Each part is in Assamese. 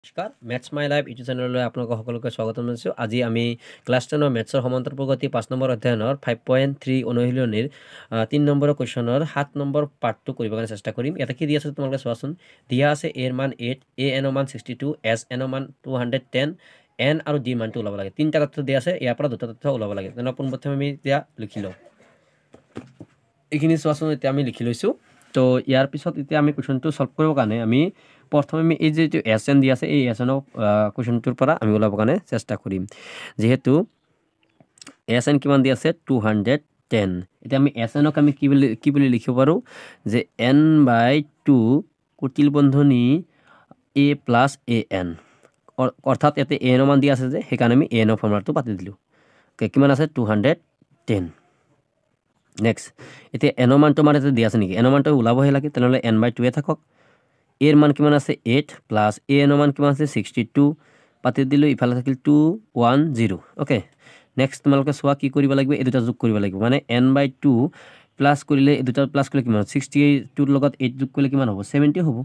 নমস্কাৰ মেথছ মাই লাইফ ইউটিউব চেনেললৈ আপোনালোকক সকলোকে স্বাগতম জনাইছোঁ। আজি আমি ক্লাছ 10 মেথছৰ সমান্তৰাল প্ৰগতি 5 নম্বৰ অধ্যয়নৰ 5.3 অনুশীলনীৰ 3 নম্বৰ কুৱেশ্যনৰ 7 নম্বৰ পাৰ্টটো কৰিবৰ কাৰণে চেষ্টা কৰিম। ইয়াতে কি দিয়া আছে তোমালোকে চোৱাচোন। দিয়া আছে এৰ মান 8, এ এনৰ মান 62, এছ এনৰ মান 210, এন আৰু ডিৰ মানটো ওলাব লাগে। তিনিটা তথ্য দিয়া আছে, ইয়াৰ পৰা দুটা তথ্য ওলাব লাগে। তেনেহ'লে পোনপ্ৰথমে আমি এতিয়া লিখি লওঁ। এইখিনি চোৱাচোন, এতিয়া আমি লিখি লৈছোঁ। তো ইয়াৰ পিছত এতিয়া আমি কুৱেশ্যনটো ছল্ভ কৰিবৰ কাৰণে আমি প্ৰথমে আমি এই যিটো এছ এন দি আছে এই এছ এনৰ কুৱেশ্যনটোৰ পৰা আমি ওলাবৰ কাৰণে চেষ্টা কৰিম। যিহেতু এছ এন কিমান দি আছে 210। এতিয়া আমি এছ এনক আমি কি বুলি লিখিব পাৰোঁ যে n/2 কুটিল বন্ধনী a প্লাছ এ এন, অৰ্থাৎ ইয়াতে এ এনৰ মান দি আছে যে সেইকাৰণে আমি এ এনৰ ফৰ্মুলাটো পাতি দিলোঁ। কিমান আছে 210। নেক্সট এতিয়া এনৰ মানটো আমাৰ ইয়াতে দিয়া আছে নেকি? এনৰ মানটো ওলাবহে লাগে, তেনেহ'লে n/2 থাকক। এৰ মান কিমান আছে 8 প্লাছ এ এনৰ মান কিমান আছে 62 পাতি দিলোঁ। ইফালে থাকিল 210। অ'কে, নেক্সট তোমালোকে চোৱা কি কৰিব লাগিব, এই দুটা যোগ কৰিব লাগিব। মানে n/2 প্লাছ কৰিলে এই দুটা প্লাছ কৰিলে কিমান 62ৰ লগত 8 যোগ কৰিলে কিমান হ'ব 70 হ'ব।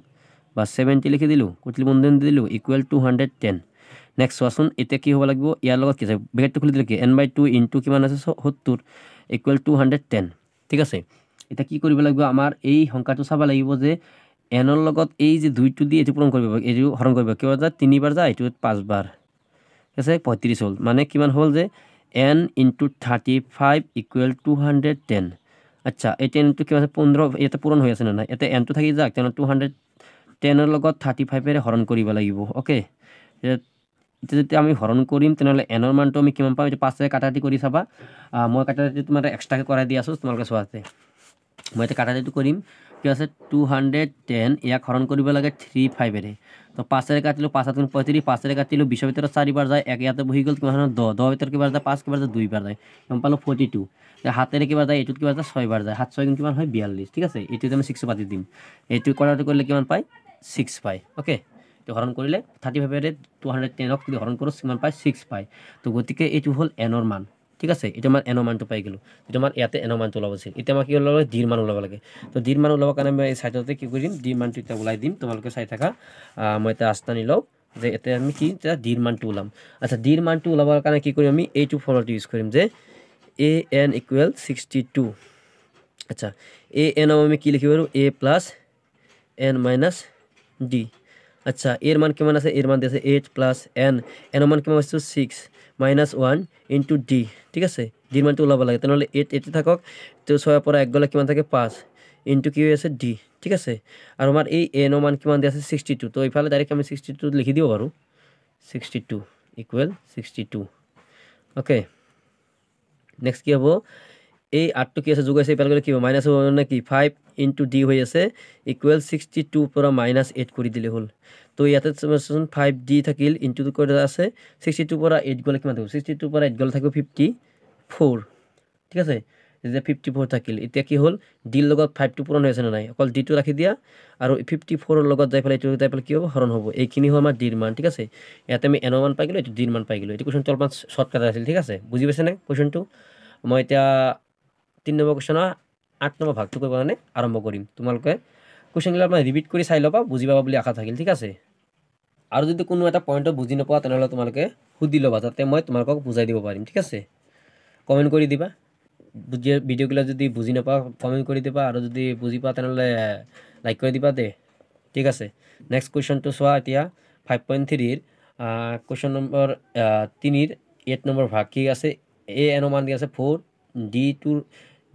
বা 70 লিখি দিলোঁ, কুটিল বন্ধনী দিলোঁ ইকুৱেল 210। নেক্সট চোৱাচোন, এতিয়া কি হ'ব লাগিব, ইয়াৰ লগত কি আছে ব্ৰেকেটটো খুলি দিলে কি n/2 ইনটু কিমান আছে 70 ইকুৱেল 210। ঠিক আছে, এতিয়া কি কৰিব লাগিব, আমাৰ এই সংখ্যাটো চাব লাগিব যে এনৰ লগত এই যে 2টো দি এইটো পূৰণ কৰিব, এইটো হৰণ কৰিব, কিমান যায় 3বাৰ যায়, এইটো 5বাৰ। ঠিক আছে, 35 হ'ল। মানে কিমান হ'ল যে n ইনটু 35 ইকুৱেল 210। আচ্ছা, এই 10টো কিমান আছে 15, ইয়াতে পূৰণ হৈ আছে নে নাই, ইয়াতে nটো থাকি যাওক, তেনেহ'লে 210ৰ লগত 35ৰে হৰণ কৰিব লাগিব। অ'কে, এতিয়া যেতিয়া আমি হৰণ কৰিম তেনেহ'লে এনৰ মানটো আমি কিমান পাম, এইটো 5ৰে কাটাকাটি কৰি চাবা। মই কাটাকাটি তোমাৰ এক্সট্ৰাকৈ কৰাই দি আছোঁ, তোমালোকে চোৱাতে মই এতিয়া কাটাকাটিটো কৰিম। কি আছে 210, ইয়াক হৰণ কৰিব লাগে 35ৰে। তো 5ৰে কাটিলোঁ, 5 7 35, 5ৰে কাটিলোঁ, 20ৰ ভিতৰত 4বাৰ যায়, এক ইয়াতে বহি গ'ল, কিমান 10, 10ৰ ভিতৰত কিবাৰ যায় 5, কিবাৰ যায় 2বাৰ যায়, গম পালোঁ 42। হাতেৰে কিবা যায়, এইটোত কিবা যায় 6বাৰ যায়, 7 6 কিমান হয় 42। ঠিক আছে, এইটোত আমি 6 পাতি দিম। এইটো কৰাটো কৰিলে কিমান পায় 6 পায়। অ'কে, এইটো হৰণ কৰিলে 35ৰে 210ক যদি হৰণ কৰোঁ কিমান পায় 6 পায়। তো গতিকে এইটো হ'ল এনৰ মান। ঠিক আছে, এইটো আমাৰ এনৰ মানটো পাই গ'লোঁ, যিটো আমাৰ ইয়াতে এনৰ মানটো ওলাব আছিল। এতিয়া আমাৰ কি ওলাব লাগে ডিৰ মান ওলাব লাগে। তো ডিৰ মান ওলাবৰ কাৰণে মই এই চাইডতে কি কৰিম, ডিৰ মানটো এতিয়া ওলাই দিম, তোমালোকে চাই থাকা। মই এতিয়া আস্তা নিলওঁ যে এতিয়া আমি কি এতিয়া ডিৰ মানটো ওলাম। আচ্ছা, ডিৰ মানটো ওলাবৰ কাৰণে কি কৰিম, আমি এইটো ফৰ্মুলাটো ইউজ কৰিম যে এ এন ইকুৱেল 62। আচ্ছা, এ এনক আমি কি লিখিব পাৰোঁ a plus n minus D. আচ্ছা, এৰ মান কিমান আছে, এৰ মান দিয়েছে 8 প্লাছ এন, এনৰ মান কিমান পাইছোঁ 6 মাইনাছ 1 ইনটু ডি। ঠিক আছে, ডিৰ মানটো ওলাব লাগে, তেনেহ'লে 8 এইটো থাকক। তো 6ৰ পৰা 1 গ'লে কিমান থাকে 5 ইনটু কি হৈ আছে ডি। ঠিক আছে, আৰু আমাৰ এই এনৰ মান কিমান দিয়া আছে 62। তো এইফালে ডাইৰেক্ট আমি 62 লিখি দিব পাৰোঁ, 62 ইকুৱেল 62। অ'কে, নেক্সট কি হ'ব, এই 8টো কি আছে যোগ আছে, এইফালে গ'লে কি হ'ব মাইনাছ হ'ব মানে কি 5 ইনটু ডি হৈ আছে ইকুৱেল 62 পৰা -8 কৰি দিলে হ'ল। তো ইয়াতে চোন 5d থাকিল ইনটু কৰি আছে 62 পৰা 8 গ'লে কিমান থাকিব, 62 পৰা 8 গ'লে থাকিব 54। ঠিক আছে, যেতিয়া 54 থাকিল, এতিয়া কি হ'ল ডিৰ লগত 5টো পূৰণ হৈ আছে নে নাই, অকল ডিটো ৰাখি দিয়া আৰু 54ৰ লগত যাই পেলাই এইটো যাই পেলাই কি হ'ব হৰণ হ'ব। এইখিনি হ'ল আমাৰ ডিৰ মান। ঠিক আছে, ইয়াতে আমি এনৰ মান পাই গ'লোঁ, এইটো ডিৰ মান পাই গ'লোঁ। এইটো কুৱেশ্যনটো অলপমান শ্বৰ্টকাট আছিল। ঠিক আছে, বুজি পাইছেনে কুৱেশ্যনটো? মই এতিয়া 3 নম্বৰ কুৱেশ্যনৰ 8 নম্বৰ ভাগটো কৰিব কাৰণে আৰম্ভ কৰিম। তোমালোকে কুৱেশ্যনবিলাক অলপমান ৰিপিট কৰি চাই ল'বা, বুজি পাবা বুলি আশা থাকিল। ঠিক আছে, আৰু যদি কোনো এটা পইণ্টত বুজি নোপোৱা তেনেহ'লে তোমালোকে সুধি ল'বা, যাতে মই তোমালোকক বুজাই দিব পাৰিম। ঠিক আছে, কমেণ্ট কৰি দিবা, ভিডিঅ'বিলাক যদি বুজি নাপাওঁ কমেণ্ট কৰি দিবা, আৰু যদি বুজি পোৱা তেনেহ'লে লাইক কৰি দিবা দে। ঠিক আছে, নেক্সট কুৱেশ্যনটো চোৱা। এতিয়া 5.3ৰ কুৱেশ্যন নম্বৰ 3ৰ 8 নম্বৰ ভাগ কি আছে, এ এনৰ মান দি আছে 4,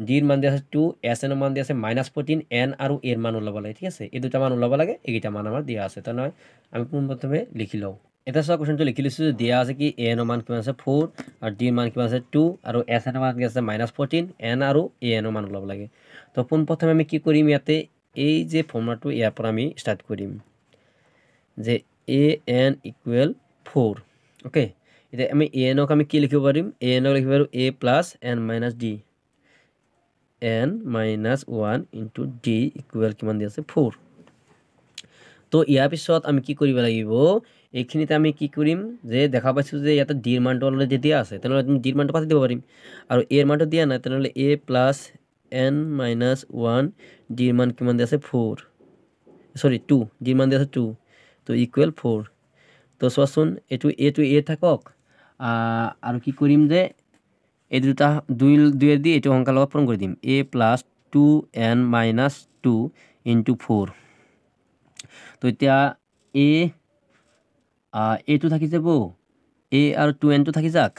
ডিৰ মান দি আছে 2, এছ এনৰ মান দি আছে -14, এন আৰু এৰ মান ওলাব লাগে। ঠিক আছে, এই দুটা মান ওলাব লাগে, এইকেইটা মান আমাৰ দিয়া আছে। তেনেহ'লে আমি পোনপ্ৰথমে লিখি লওঁ। এতিয়া চোৱা কুৱেশ্যনটো লিখি লৈছোঁ, দিয়া আছে কি এ এনৰ মান কিমান আছে 4 আৰু ডিৰ মান কিমান আছে 2 আৰু এছ এনৰ মান কি আছে -14, এন আৰু এ এনৰ মান ওলাব লাগে। তো পোনপ্ৰথমে আমি কি কৰিম, ইয়াতে এই যে ফৰ্মুলাটো ইয়াৰ পৰা আমি ষ্টাৰ্ট কৰিম যে এ এন ইকুৱেল 4। অ'কে, এতিয়া আমি এ এনক আমি কি লিখিব পাৰিম, এ এনক লিখিব পাৰোঁ a plus n minus d, n minus 1 into d equal কিমান দি আছে 4। তো ইয়াৰ পিছত আমি কি কৰিব লাগিব, এইখিনিতে আমি কি কৰিম যে দেখা পাইছোঁ যে ইয়াতে ডিৰ মানটো অলৰেডি দিয়া আছে, তেনেহ'লে আমি ডিৰ মানটো পাতি দিব পাৰিম। আৰু এৰ মানটো দিয়া নাই, তেনেহ'লে এ প্লাছ এন মাইনাছ 1 ডিৰ মান কিমান দি আছে 4, চৰি 2, ডিৰ মান দি আছে 2, তো ইকুৱেল 4। তো চোৱাচোন এইটো এ থাকক আৰু কি কৰিম যে এই দুটা দুয়েদি এইটো সংখ্যাৰ লগত পূৰণ কৰি দিম a plus 2n minus 2 into 4 তো এতিয়া এটো থাকি যাব a আৰু 2n টো থাকি যাক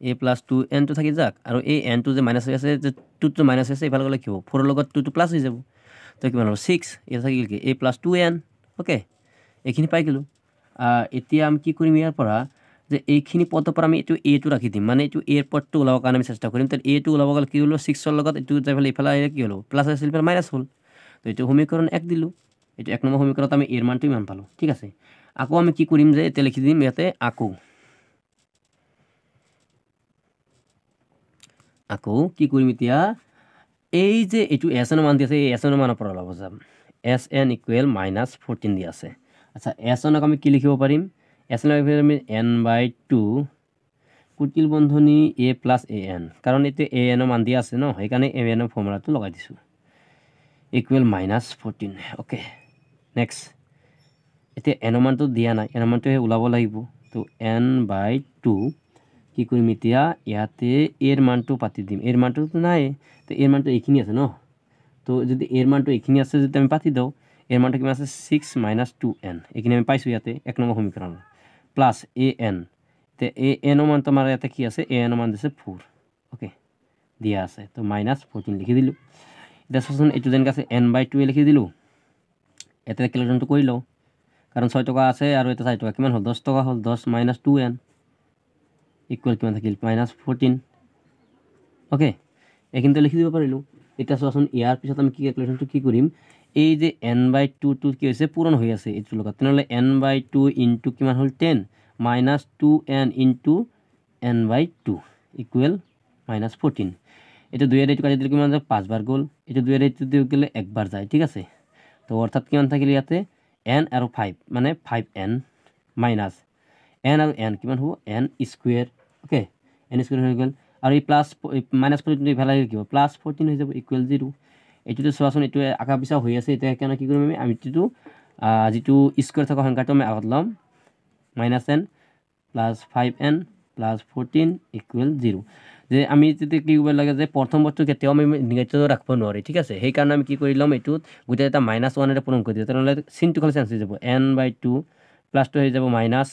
a প্লাছ 2n টো থাকি যাক আৰু এই n টো যে মাইনাছ হৈ আছে যে 2 টো মাইনাছ হৈছে ইফালে গ'লে কি হ'ব 4 ৰ লগত 2 টো প্লাছ হৈ যাব তো কিমান হ'ব 6 এটা থাকিল কি a প্লাছ 2n ওকে এইখিনি পাই গ'লো এতিয়া আমি কি কৰিম ইয়াৰ পৰা যে এইখিনি পদৰ পৰা আমি এইটো a টো ৰাখি দিম মানে এইটো a ৰ পদটো ওলাবৰ কাৰণে আমি চেষ্টা কৰিম তাত a টো ওলাব গ'লে কি হ'ল 6 ৰ লগত এইটো যাই ইফালে আহিলে কি হ'ল প্লাছ আছিল ইফালে মাইনাছ হ'ল তো এইটো সমীকৰণ 1 দিলোঁ এইটো 1 নম্বৰ সমীকৰণত আমি a ৰ মানটো ইমান পালোঁ ঠিক আছে আকৌ আমি কি কৰিম যে এতিয়া লিখি দিম ইয়াতে আকৌ কি কৰিম এতিয়া এই যে এইটো এছ এনৰ মান দি আছে এই এছ এনৰ মানৰ পৰা ওলাব যাম এছ এন ইকুৱেল মাইনাছ 14 দি আছে আচ্ছা এছ এনক আমি কি লিখিব পাৰিম এছ এনক আমি n/2 কুটিল বন্ধনী a প্লাছ a n কাৰণ এইটো a n মান দি আছে ন সেইকাৰণে a n ফৰ্মুলাটো লগাই দিছোঁ ইকুৱেল মাইনাছ 14 ওকে নেক্সট এতিয়া n মানটো দিয়া নাই n মানটো ওলাব লাগিব তো n/2 কি কৰিম এতিয়া ইয়াতে এৰ মানটো পাতি দিম এৰ মানটো নাই তো এৰ মানটো এইখিনি আছে ন তো যদি এৰ মানটো এইখিনি আছে যদি আমি পাতি দিওঁ এর মানটো কিমান আছে 6 মাইনাছ 2n এইখিনি আমি পাইছোঁ ইয়াতে 1 নম্বৰ সমীকৰণ প্লাছ an তে an ৰ মানটো আমাৰ ইয়াতে কি আছে an ৰ মান দিছে 4 ওকে দিয়া আছে তো মাইনাছ 14 লিখি দিলোঁ এতিয়া চাচোন এইটো যেনেকৈ আছে n/2 লিখি দিলোঁ ইয়াতে কেলকুলেশ্যনটো কৰি লওঁ কাৰণ 6 টকা আছে আৰু এটা 4 টকা কিমান হ'ল 10 টকা হ'ল 10 মাইনাছ 2n ইকুৱেল কিমান থাকিল মাইনাছ 14 ওকে এইখিনিতে লিখি দিব পাৰিলোঁ এতিয়া চোৱাচোন ইয়াৰ পিছত আমি কি কেলকুলেশ্যনটো কি কৰিম এই যে n/2 টো কি হৈছে পূৰণ হৈ আছে এইটোৰ লগত তেনেহ'লে n/2 ইনটু কিমান হ'ল 10 minus 2n into n/2 equal minus 14 এইটো 2 এইটো কাটি দিলে কিমান যায় 5 বাৰ গ'ল এইটো 2 এইটো দি গ'লে একবাৰ যায় ঠিক আছে তো অৰ্থাৎ কিমান থাকিল ইয়াতে n আৰু 5 মানে 5n মাইনাছ n আৰু n কিমান হ'ব n square okay n square হৈ গ'ল আৰু এই প্লাছ মাইনাছ 14 ইফালে কি হ'ব প্লাছ 14 হৈ যাব ইকুৱেল 0 এইটোতো চোৱাচোন এইটো আকা পিছা হৈ আছে এতিয়া কেনে কি কৰিম আমি এইটো যিটো স্কুৱেৰ থকা সংখ্যাটো আমি আগত ল'ম minus n plus 5n plus 14 equal 0 যে আমি যদি কি কৰিব লাগে যে প্ৰথম বস্তু কেতিয়াও আমি নিগেটিভ ৰাখিব নোৱাৰি ঠিক আছে সেইকাৰণে আমি কি কৰি ল'ম এইটোত গোটেই এটা মাইনাছ 1 এটা পূৰণ কৰি দিওঁ তেনেহ'লে চিনটো খালি চেঞ্জ হৈ যাব n/2 প্লাছটো হৈ যাব মাইনাছ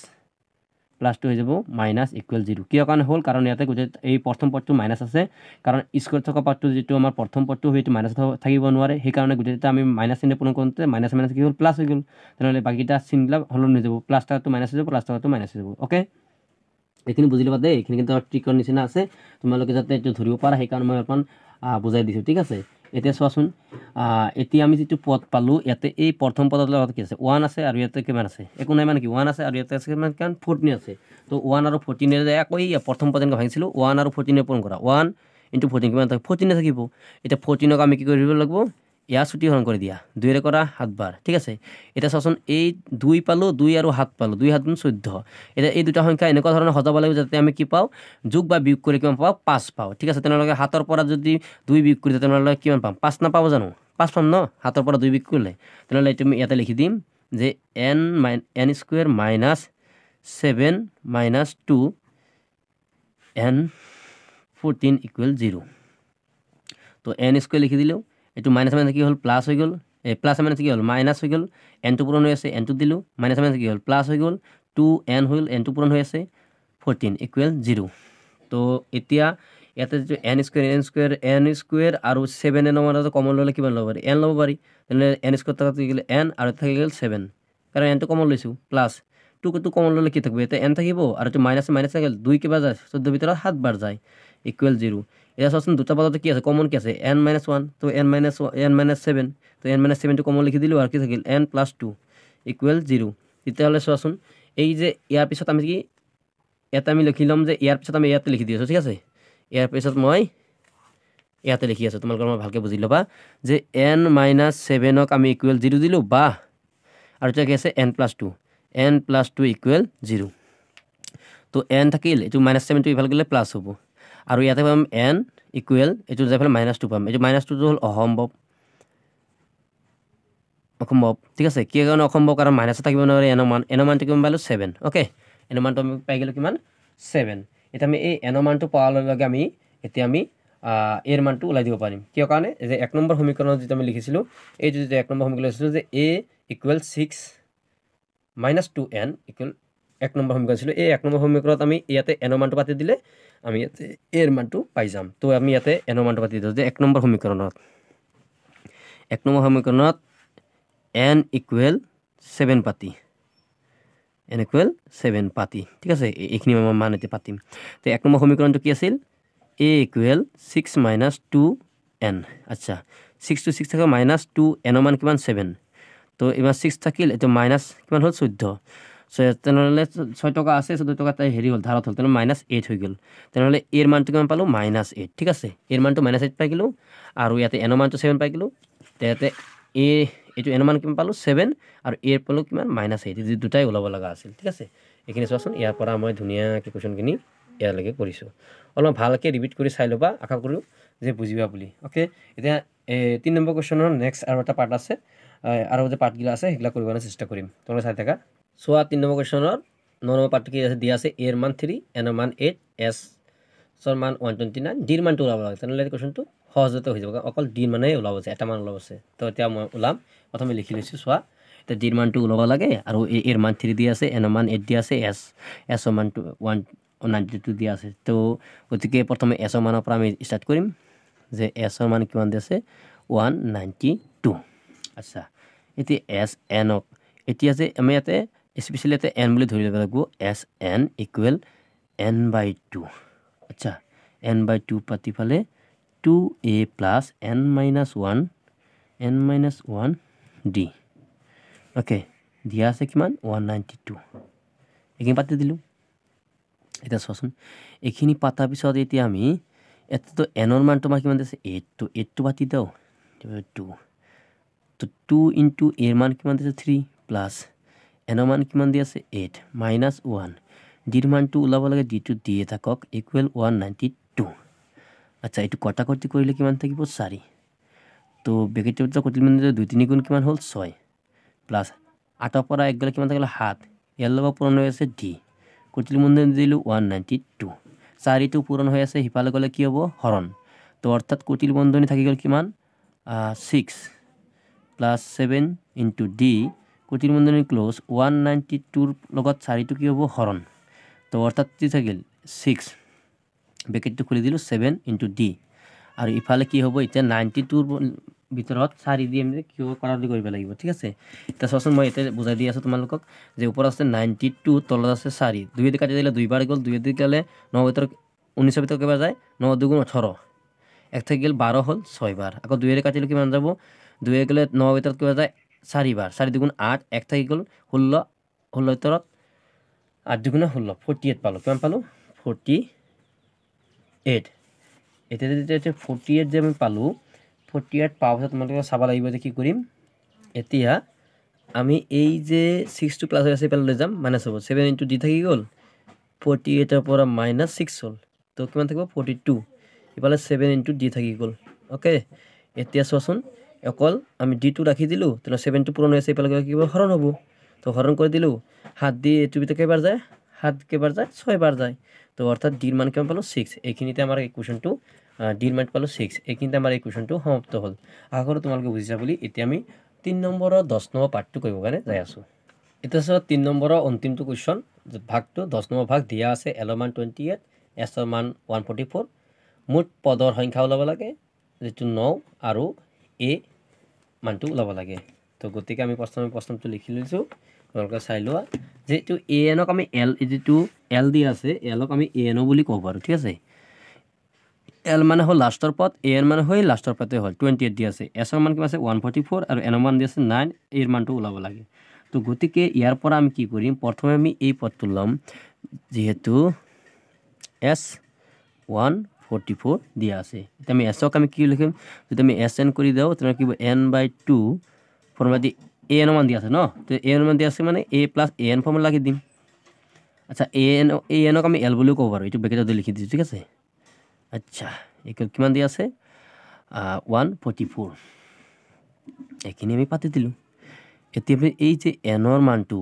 প্লাছটো হৈ যাব মাইনাছ ইকুৱেল 0 কিয় কাৰণে হ'ল কাৰণ ইয়াতে গোটেই এই প্ৰথম পদটো মাইনাছ আছে কাৰণ স্কুৱেৰ থকা পদটো যিটো আমাৰ প্ৰথম পদটো সেইটো মাইনাছ থাকিব নোৱাৰে সেইকাৰণে গোটেইটা আমি মাইনাছ চিনে পূৰণ কৰোঁতে মাইনাছ মাইনাছ কি হ'ল প্লাছ হৈ গ'ল তেনেহ'লে বাকীটা চিনবিলাক সলনি হৈ যাব প্লাছ টকাটো মাইনাছ হৈ যাব প্লাছ টকাটো মাইনাছ হৈ যাব ওকে এইখিনি বুজি ল'বা দেই এইখিনি কিন্তু ট্ৰিকৰ নিচিনা আছে তোমালোকে যাতে এইটো ধৰিব পাৰা সেইকাৰণে মই অকণ বুজাই দিছোঁ ঠিক আছে এতিয়া চোৱাচোন এতিয়া আমি যিটো পদ পালোঁ ইয়াতে এই প্ৰথম পদৰ লগত কি আছে 1 আছে আৰু ইয়াতে কিমান আছে একো নাই মানে কি 1 আছে আৰু ইয়াতে আছে কিমান 14 আছে তো 1 আৰু 14 এৰে আকৌ এই প্ৰথম পদ যেনেকৈ ভাঙিছিলোঁ 1 আৰু 14 পূৰণ কৰা 1 ইনটু 14 কিমান থাকে 14 থাকিব এতিয়া 14ক আমি কি কৰিব লাগিব ইয়াৰ ছুটি হৰণ কৰি দিয়া 2ৰে কৰা 7 বাৰ ঠিক আছে এতিয়া চাচোন এই 2 পালোঁ 2 আৰু 7 পালোঁ 2 7 14 এতিয়া এই দুটা সংখ্যা এনেকুৱা ধৰণৰ সজাব লাগিব যাতে আমি কি পাওঁ যোগ বা বিয়োগ কৰি কিমান পাওঁ 5 পাওঁ ঠিক আছে তেনেহ'লে 7ৰ পৰা যদি 2 বিয়োগ কৰি তেনেহ'লে কিমান পাম 5 নাপাব জানো 5 পাম ন 7ৰ পৰা 2 বিয়োগ কৰিলে তেনেহ'লে এইটো আমি ইয়াতে লিখি দিম যে n square minus 7 minus 2 n 14 equal 0 তো n স্কুৱেৰ লিখি দিলোঁ এইটো মাইনাছ মাইনাছ কি হ'ল প্লাছ হৈ গ'ল এই প্লাছ মাইনাছ কি হ'ল মাইনাছ হৈ গ'ল এনটো পূৰণ হৈ আছে এনটো দিলোঁ মাইনাছ মাইনাছ কি হ'ল প্লাছ হৈ গ'ল 2n হ'ল এনটো পূৰণ হৈ আছে 14 ইকুৱেল 0 তো এতিয়া ইয়াতে যিটো n স্কুৱেৰ আৰু 7n মাজত কমন ল'লে কিমান ল'ব পাৰি n ল'ব পাৰি তেনেহ'লে n স্কুৱেৰ থকা থাকি গ'ল n আৰু থাকি গ'ল 7 কাৰণ nটো কমন লৈছোঁ প্লাছ 2 কমন ল'লে কি থাকিব এতিয়া n থাকিব আৰু এইটো মাইনাছ মাইনাছ থাকিল 2 কিবা যায় 14 ভিতৰত 7 বাৰ যায় ইকুৱেল 0 এতিয়া চাওকচোন দুটা পদতে কি আছে কমন কি আছে n-1 তো n-7 তো n-7টো কমন লিখি দিলোঁ আৰু কি থাকিল n+2 ইকুৱেল 0 তেতিয়াহ'লে চোৱাচোন এই যে ইয়াৰ পিছত আমি কি ইয়াতে আমি লিখি ল'ম যে ইয়াৰ পিছত আমি ইয়াতে লিখি দি আছোঁ ঠিক আছে ইয়াৰ পিছত মই ইয়াতে লিখি আছোঁ তোমালোকৰ মই ভালকৈ বুজি ল'বা যে n-7ক আমি ইকুৱেল 0 দিলোঁ বা আৰু এতিয়া কি আছে n+2 ইকুৱেল 0 তো n থাকিল এইটো -7টো ইফালে গ'লে প্লাছ হ'ব আৰু ইয়াতে পাম n ইকুৱেল এইটো যাই পেলাই -2 পাম এইটো -2টো হ'ল অসম্ভৱ অসম্ভৱ ঠিক আছে কি কাৰণে অসম্ভৱ কাৰণ মাইনাছ থাকিব নোৱাৰে এনৰ মানটো কিমান পালোঁ 7 অ'কে এনৰ মানটো আমি পাই গ'লোঁ কিমান 7 এতিয়া আমি এই এনৰ মানটো পোৱাৰ লগে লগে আমি এতিয়া আমি এৰ মানটো ওলাই দিব পাৰিম কিয় কাৰণে যে 1 নম্বৰ সমীকৰণত যিটো আমি লিখিছিলোঁ এই যিটো 1 নম্বৰ সমীকৰণ লিখিছিলোঁ যে a = 6 - 2n = 1 নম্বৰ সমীকৰণ ছিল এই 1 নম্বৰ সমীকৰণত আমি ইয়াতে এনৰ মানটো পাতি দিলে আমি ইয়াতে এৰ মানটো পাই যাম তো আমি ইয়াতে এনৰ মানটো পাতি দিওঁ যে 1 নম্বৰ সমীকৰণত 1 নম্বৰ সমীকৰণত n = 7 পাতি n = 7 পাতি ঠিক আছে এইখিনি মান এতিয়া পাতিম তো 1 নম্বৰ সমীকৰণটো কি আছিল a = 6 - 2n আচ্ছা 6 to 6 থাকে -2 এনৰ মান কিমান 7 তো এবাৰ 6 থাকিল এইটো মাইনাছ কিমান হ'ল 14 তেনেহ'লে 6 টকা আছে 14 টকা তাই হেৰি হ'ল ধাৰত হ'ল তেনেহ'লে -8 হৈ গ'ল তেনেহ'লে এৰ মানটো কিমান পালোঁ -8 ঠিক আছে এৰ মানটো -8 পাই গ'লোঁ আৰু ইয়াতে এনৰ মানটো 7 পাই গ'লোঁ ইয়াতে এইটো এনৰ মান কিমান পালোঁ 7 আৰু এৰ পালোঁ কিমান -8 এই দুটাই ওলাব লগা আছিল ঠিক আছে এইখিনি চোৱাচোন ইয়াৰ পৰা মই ধুনীয়াকৈ কুৱেশ্যনখিনি ইয়ালৈকে কৰিছোঁ অলপ ভালকৈ ৰিপিট কৰি চাই ল'বা আশা কৰোঁ যে বুজিবা বুলি অ'কে এতিয়া 3 নম্বৰ কুৱেশ্যনৰ নেক্সট আৰু এটা পাৰ্ট আছে আৰু যে পাৰ্টগিলা আছে সেইবিলাক কৰিবলৈ চেষ্টা কৰিম তোমালোকে চাই থাকা চোৱা 3 নম্বৰ কুৱেশ্যনৰ 9 নম্বৰ পাৰ্টটো কি আছে দিয়া আছে এৰ মান 3 এনৰ মান 8 এছৰ মান 129 ডিৰ মানটো ওলাব লাগে তেনেহ'লে কুৱেশ্যনটো সহজতে হৈ যাব অকল ডিৰ মানে ওলাব আছে এটা মান ওলাব আছে তো এতিয়া মই ওলাম প্ৰথমে লিখি লৈছোঁ চোৱা এতিয়া ডিৰ মানটো ওলাব লাগে আৰু এৰ মান 3 দিয়া আছে এনৰ মান 8 দিয়া আছে এছৰ মানটো 192 দিয়া আছে তো গতিকে প্ৰথমে এছৰ মানৰ পৰা আমি ষ্টাৰ্ট কৰিম যে এছৰ মান কিমান দিয়া আছে 192 আচ্ছা এতিয়া এছ এনক এতিয়া যে আমি ইয়াতে স্পেচিয়েলি ইয়াতে এন বুলি ধৰি ল'ব লাগিব এছ এন = n/2 আচ্ছা n/2 পাতি ফালে 2a + n-1 d অ'কে দিয়া আছে কিমান 192 এইখিনি পাতি দিলোঁ এতিয়া চোৱাচোন এইখিনি পাতাৰ পিছত এতিয়া আমি এটাতো এনৰ মান তোমাৰ কিমান দিছে 8 তো 8টো পাতি দিওঁ 2 তো 2 * এৰ মান কিমান দিছে 3 প্লাছ এনৰ মান কিমান দি আছে 8 -1 ডিৰ মানটো ওলাব লাগে ডিটো দিয়ে থাকক = 192 আচ্ছা এইটো কটাকটি কৰিলে কিমান থাকিব 4 তো বেকেটৰ ভিতৰত কটিল মানে 2 3 গুণ কিমান হ'ল 6 প্লাছ 8ৰ পৰা 1 গ'লে কিমান থাকিল 7 ইয়াৰ লগত পূৰণ হৈ আছে ডি কটিল মূল্য দিলোঁ 192 4টো পূৰণ হৈ আছে সিফালে গ'লে কি হ'ব হৰণ তো অৰ্থাৎ কটিল বন্ধনী থাকি গ'ল কিমান 6 + 7 * d কটিল বন্ধনী ক্লোজ 192ৰ লগত 4টো কি হ'ব হৰণ তো অৰ্থাৎ কি থাকিল 6 বেকেটটো খুলি দিলোঁ 7 * d আৰু ইফালে কি হ'ব এতিয়া 92ৰ ভিতৰত 4 দি আমি কিয় কৰা বুলি কৰিব লাগিব ঠিক আছে এতিয়া চোৱাচোন মই এতিয়া বুজাই দি আছোঁ তোমালোকক যে ওপৰত আছে 92 তলত আছে 4 2 দি কাটি দিলে 2 বাৰ গ'ল 2 দি গ'লে 9 ভিতৰত 19ৰ ভিতৰত কেইবাৰ যায় 9 × 2 = 18 এক থাকি গ'ল 12 হ'ল 6 বাৰ আকৌ 2 দি কাটিলে কিমান যাব 2 গ'লে 9 ভিতৰত কেইবাৰ যায় 4 বাৰ 4 × 2 = 8 এক থাকি গ'ল 16 16 ভিতৰত 8 × 2 = 16 48 পালোঁ কিমান পালোঁ 48 এতিয়া যেতিয়া 48 যে আমি পালোঁ 48 পোৱাৰ পিছত তোমালোকে চাব লাগিব যে কি কৰিম এতিয়া আমি এই যে 6টো প্লাছ হৈ আছে এইফালে লৈ যাম মাইনাছ হ'ব 7 * d থাকি গ'ল 48ৰ পৰা -6 হ'ল তো কিমান থাকিব 42 ইফালে 7 * d থাকি গ'ল অ'কে এতিয়া চোৱাচোন অকল আমি ডিটো ৰাখি দিলোঁ তেনেহ'লে 7টো পূৰণ হৈ আছে এইফালে কি হ'ব হৰণ হ'ব তো হৰণ কৰি দিলোঁ 7 দি এইটোৰ ভিতৰত কেইবাৰ যায় 7 কেইবাৰ যায় 6 বাৰ যায় তো অৰ্থাৎ ডিৰ মান কিমান পালোঁ 6 এইখিনিতে আমাৰ এই কুৱেশ্যনটো ডিৰ মান পালোঁ 6 এইখিনিতে আমাৰ এই কুৱেশ্যনটো সমাপ্ত হ'ল আশা কৰোঁ তোমালোকে বুজিছা বুলি এতিয়া আমি 3 নম্বৰৰ 10 নম্বৰ পাৰ্টটো কৰিবৰ কাৰণে যাই আছোঁ এতিয়া চোৱা 3 নম্বৰৰ অন্তিমটো কুৱেশ্যন ভাগটো 10 নম্বৰ ভাগ দিয়া আছে এলৰ মান 28 এছৰ মান 144 মুঠ পদৰ সংখ্যা ওলাব লাগে যিটো 9 আৰু এ মানটো ওলাব লাগে তো গতিকে আমি প্ৰশ্নটো লিখি লৈছোঁ তোমালোকে চাই লোৱা যিটো এ এনক আমি এল যিটো এল দি আছে এলক আমি এ এনো বুলি ক'ব পাৰোঁ ঠিক আছে এল মানে হ'ল লাষ্টৰ পদ এ এন মানে হ'ল লাষ্টৰ পদে হ'ল 28 দি আছে এছৰ মান কিমান আছে 144 আৰু এনৰ মান দি আছে 9 এৰ মানটো ওলাব লাগে তো গতিকে ইয়াৰ পৰা আমি কি কৰিম প্ৰথমে আমি এই পদটো ল'ম যিহেতু এছ 144 দিয়া আছে এতিয়া আমি এছক আমি কি লিখিম যদি আমি এছ এন কৰি দিওঁ তেনেহ'লে কি হ'ব n/2 ফৰ্মুলা দি এ এনৰ মান দিয়া আছে ন তো এ এনৰ মান দিয়া আছে মানে a + an ফৰ্মুলা লাগি দিম আচ্ছা এ এনক আমি এল বুলিও ক'ব পাৰোঁ এইটো বেকেটত লিখি দিছোঁ ঠিক আছে আচ্ছা কিমান দিয়া আছে 144 এইখিনি আমি পাতি দিলোঁ এতিয়া এই যে এনৰ মানটো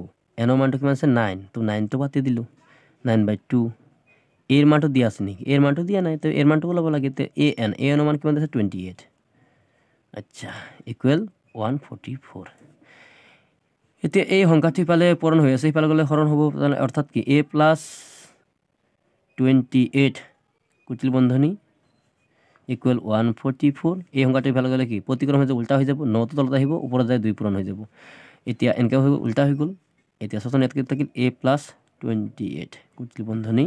কিমান আছে 9 তো 9 টো বাতি দিলোঁ 9/2 এৰ মানটো দিয়া আছে নেকি এৰ মানটো দিয়া নাই তো এৰ মানটো ওলাব লাগে তো এনৰ মান কিমান আছে 28 আচ্ছা ইকুৱেল 144 এতিয়া এই সংখ্যাটো ইফালে পূৰণ হৈ আছে ইফালে গ'লে হৰণ হ'ব অৰ্থাৎ কি a প্লাছ 28 কুটিল বন্ধনী ইকুৱেল 144 এই সংখ্যাটো ইফালে গ'লে কি প্ৰতিক্ৰম হৈ যাব উল্টা হৈ যাব 9 টো তলত আহিব ওপৰত যায় 2 পূৰণ হৈ যাব এতিয়া এনেকৈ হৈ উল্টা হৈ গ'ল এতিয়া চোন ইয়াত থাকিল a প্লাছ 28 কুটিল বন্ধনী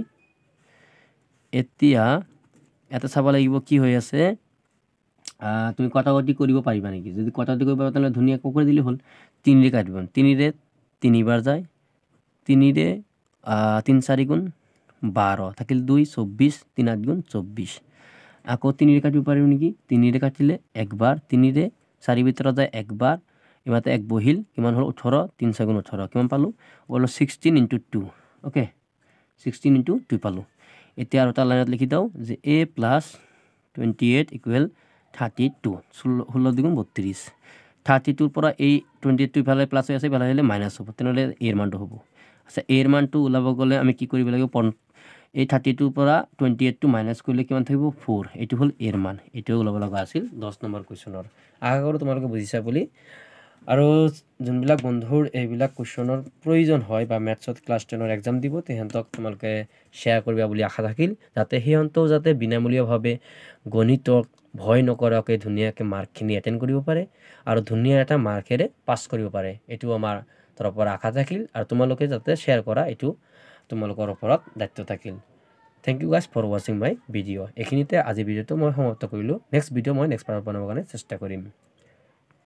এতিয়া এটা চাব লাগিব কি হৈ আছে তুমি কটাকটি কৰিব পাৰিবা নেকি যদি কটাকটি কৰিব পাৰা তাহলে ধুনীয়া কৰি দিলে হ'ল 3 ৰে কাটিব 3 ৰে 3 বাৰ যায় 3 ৰে 3 4 গুণ 12 থাকিল 2 24 3 8 গুণ 24 আকৌ 3 ৰে কাটিব পাৰিম নেকি 3 ৰে কাটিলে একবাৰ 3 ৰে 4 ভিতৰত যায় একবাৰ ইমাতে এক বহিল কিমান হল 18 3 4 গুণ 18 কিমান পালো বলো 16 * 2 ওকে 16 * 2 পালো এতিয়া আৰু এটা লাইনত লিখি দাও যে a প্লাছ 28 ইকুৱেল 32 16 দ্বিগুণ 32 32 পৰা এই 28 ইফালে প্লাছ হৈ আছে ইফালে আহিলে মাইনাছ হ'ব তেনেহ'লে এৰ মানটো হ'ব আচ্ছা এৰ মানটো ওলাব গ'লে আমি কি কৰিব লাগিব এই 32 পৰা 28 টো মাইনাছ কৰিলে কিমান থাকিব 4 এইটো হ'ল এৰ মান এইটো ওলাব লগা আছিল 10 নম্বৰ কুৱেশ্যনৰ আশা কৰোঁ তোমালোকে বুজিছা বুলি আৰু যোনবিলাক বন্ধুৰ এইবিলাক কুৱেশ্যনৰ প্ৰয়োজন হয় বা মেথছত ক্লাছ 10ৰ এক্সাম দিব তেহেঁতক তোমালোকে শ্বেয়াৰ কৰিবা বুলি আশা থাকিল যাতে সিহঁতেও যাতে বিনামূলীয়াভাৱে গণিতক ভয় নকৰাকৈ ধুনীয়াকৈ মাৰ্কখিনি এটেণ্ড কৰিব পাৰে আৰু ধুনীয়া এটা মাৰ্কেৰে পাছ কৰিব পাৰে এইটো আমাৰ তৰফৰ পৰা আশা থাকিল আৰু তোমালোকে যাতে শ্বেয়াৰ কৰা এইটো তোমালোকৰ ওপৰত দায়িত্ব থাকিল থেংক ইউ গাইজ ফৰ ৱাচিং মাই ভিডিঅ' এইখিনিতে আজি ভিডিঅ'টো মই সমাপ্ত কৰিলোঁ নেক্সট ভিডিঅ' মই নেক্সট বাৰ বনাবৰ কাৰণে চেষ্টা কৰিম